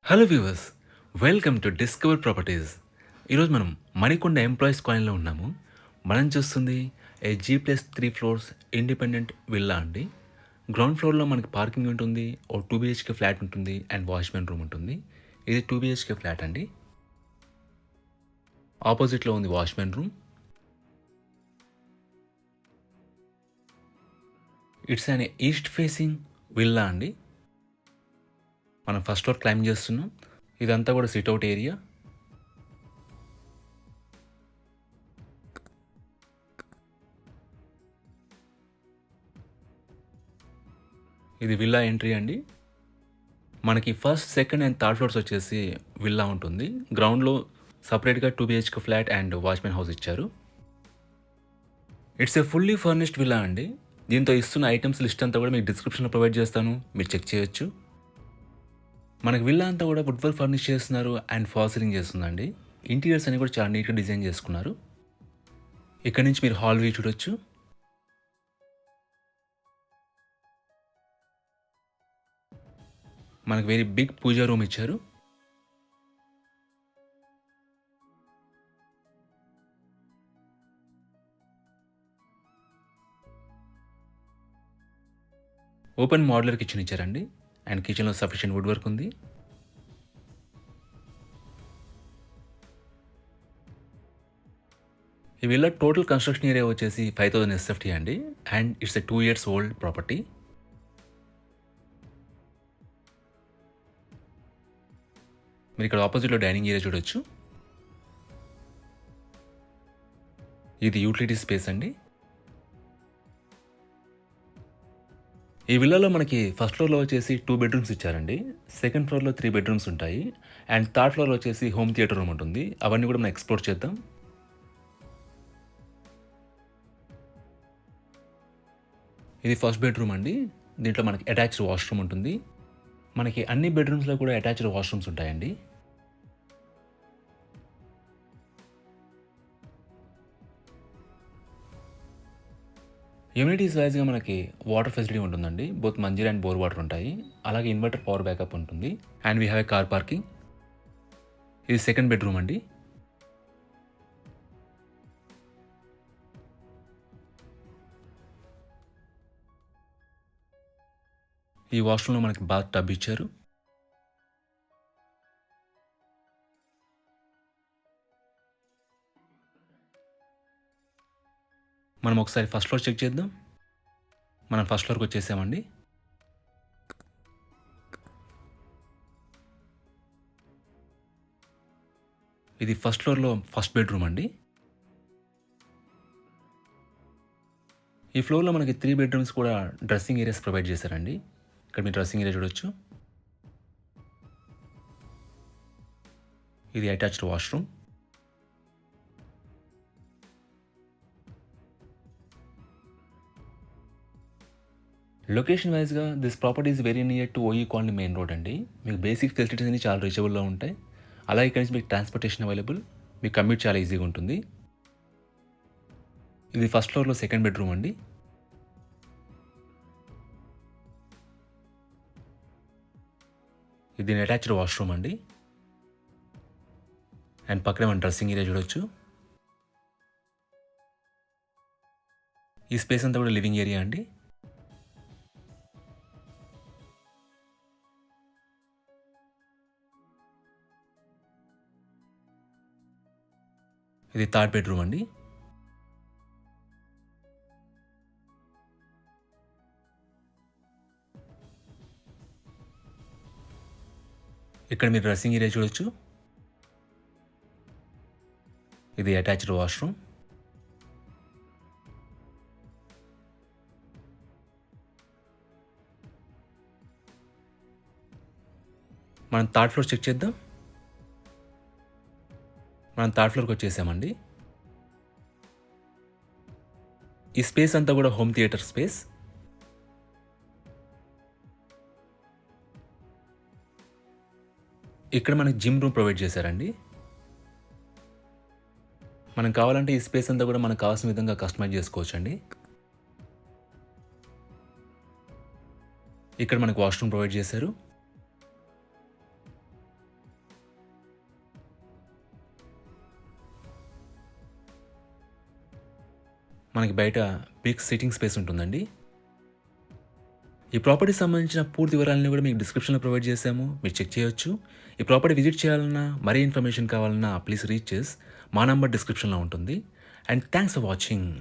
Hello viewers, welcome to discover properties. ఈరోజు మనం Manikonda employees కాలనీలో ఉన్నాము. మనం చూస్తుంది G+3 ఫ్లోర్స్ ఇండిపెండెంట్ విల్లా అండి. గ్రౌండ్ ఫ్లోర్లో మనకి పార్కింగ్ ఉంటుంది, ఓ 2 BHK ఫ్లాట్ ఉంటుంది అండ్ వాచ్మెన్ రూమ్ ఉంటుంది. ఇది 2 BHK ఫ్లాట్ అండి. ఆపోజిట్లో ఉంది watchman room. It's on east facing villa అండి. మనం ఫస్ట్ ఫ్లోర్ క్లైమ్ చేస్తున్నాం. ఇదంతా కూడా సిట్అవుట్ ఏరియా. ఇది విల్లా ఎంట్రీ అండి. మనకి first, second and third floors వచ్చేసి విల్లా ఉంటుంది. గ్రౌండ్‌లో సెపరేట్‌గా 2 BHK flat and watchman house ఇచ్చారు. It's a fully furnished villa అండి. దీంతో ఇస్తున్న ఐటెమ్స్ లిస్ట్ అంతా కూడా మీకు డిస్క్రిప్షన్‌లో ప్రొవైడ్ చేస్తాను. మీరు చెక్ చేయొచ్చు. మనకి విల్లా అంతా కూడా వుడ్ వర్క్ ఫర్నిష్ చేస్తున్నారు అండ్ ఫాల్ సీలింగ్ చేస్తుందండి. ఇంటీరియర్స్ అన్ని కూడా చాలా నీట్‌గా డిజైన్ చేసుకున్నారు. ఇక్కడ నుంచి మీరు హాల్ వ్యూ చూడొచ్చు. మనకు వెరీ బిగ్ పూజా రూమ్ ఇచ్చారు. ఓపెన్ మోడ్యులర్ కిచెన్ ఇచ్చారండి. అండ్ కిచెన్‌లో సఫిషియెంట్ వుడ్ వర్క్ ఉంది. ఈ విల్లా టోటల్ కన్‌స్ట్రక్షన్ ఏరియా వచ్చేసి 5000 SFT అండి. And it's a 2 years old property. మీరు ఇక్కడ ఆపోజిట్‌లో డైనింగ్ ఏరియా చూడొచ్చు. ఇది యూటిలిటీ స్పేస్ అండి. ఈ విల్లాలో మనకి ఫస్ట్ ఫ్లోర్‌లో వచ్చేసి 2 బెడ్‌రూమ్స్ ఇచ్చారండి. సెకండ్ ఫ్లోర్‌లో 3 బెడ్‌రూమ్స్ ఉంటాయి. అండ్ థర్డ్ ఫ్లోర్‌లో వచ్చేసి హోమ్ థియేటర్ రూమ్ ఉంటుంది. అవన్నీ కూడా మనం ఎక్స్‌ప్లోర్ చేద్దాం. ఇది ఫస్ట్ బెడ్‌రూమ్ అండి. దీంట్లో మనకి అటాచ్డ్ వాష్‌రూమ్ ఉంటుంది. మనకి అన్ని బెడ్‌రూమ్స్‌లో కూడా అటాచ్డ్ వాష్‌రూమ్స్ ఉంటాయండి. యూనిటీస్ వైస్‌గా మనకి వాటర్ ఫెసిలిటీ ఉంటుందండి. Both Manjira and bore water ఉంటాయి. అలాగే ఇన్వర్టర్ పవర్ బ్యాకప్ ఉంటుంది. And we have a car parking. ఇది సెకండ్ బెడ్‌రూమ్ అండి. ఈ వాష్‌రూమ్‌లో మనకి బాత్ టబ్ ఇచ్చారు. మనం ఒకసారి ఫస్ట్ ఫ్లోర్ చెక్ చేద్దాం. మనం ఫస్ట్ ఫ్లోర్‌కి వచ్చేసామండి. ఇది ఫస్ట్ ఫ్లోర్‌లో ఫస్ట్ బెడ్‌రూమ్ అండి. ఈ ఫ్లోర్‌లో మనకి 3 బెడ్‌రూమ్స్ కూడా డ్రెస్సింగ్ ఏరియాస్ ప్రొవైడ్ చేశారండి. ఇక్కడ మీరు డ్రెస్సింగ్ ఏరియా చూడొచ్చు. ఇది అటాచ్డ్ వాష్‌రూమ్. లొకేషన్ వైస్‌గా this property is very near to OE colony main road అండి. మీకు బేసిక్ ఫెసిలిటీస్ అన్ని చాలా రీచబుల్‌లో ఉంటాయి. అలాగే ఇక్కడి నుంచి మీకు ట్రాన్స్‌పోర్టేషన్ అవైలబుల్. మీకు కమ్యూట్ చాలా ఈజీగా ఉంటుంది. ఇది ఫస్ట్ ఫ్లోర్‌లో సెకండ్ బెడ్‌రూమ్ అండి. ఇది అటాచ్డ్ వాష్‌రూమ్ అండి. అండ్ పక్కనే మన డ్రెస్సింగ్ ఏరియా చూడొచ్చు. ఈ స్పేస్ అంతా కూడా లివింగ్ ఏరియా అండి. ఇది థర్డ్ బెడ్‌రూమ్ అండి. ఇక్కడ మీరు డ్రెస్సింగ్ ఏరియా చూడొచ్చు. ఇది అటాచ్డ్ వాష్‌రూమ్. మనం థర్డ్ ఫ్లోర్ చెక్ చేద్దాం. మనం థర్డ్ ఫ్లోర్‌కి వచ్చేసామండి. ఈ స్పేస్ అంతా కూడా హోమ్ థియేటర్ స్పేస్. ఇక్కడ మనకి జిమ్ రూమ్ ప్రొవైడ్ చేశారండి. మనం కావాలంటే ఈ స్పేస్ అంతా కూడా మనకు కావాల్సిన విధంగా కస్టమైజ్ చేసుకోవచ్చండి. ఇక్కడ మనకు వాష్‌రూమ్ ప్రొవైడ్ చేశారు. మనకి బయట బిగ్ సిట్టింగ్ స్పేస్ ఉంటుందండి. ఈ ప్రాపర్టీకి సంబంధించిన పూర్తి వివరాలను కూడా మీకు డిస్క్రిప్షన్లో ప్రొవైడ్ చేశాము, మీరు చెక్ చేయొచ్చు. ఈ ప్రాపర్టీ విజిట్ చేయాలన్నా, మరీ ఇన్ఫర్మేషన్ కావాలన్నా ప్లీజ్ రీచ్ మా నంబర్ డిస్క్రిప్షన్లో ఉంటుంది. And thanks for watching.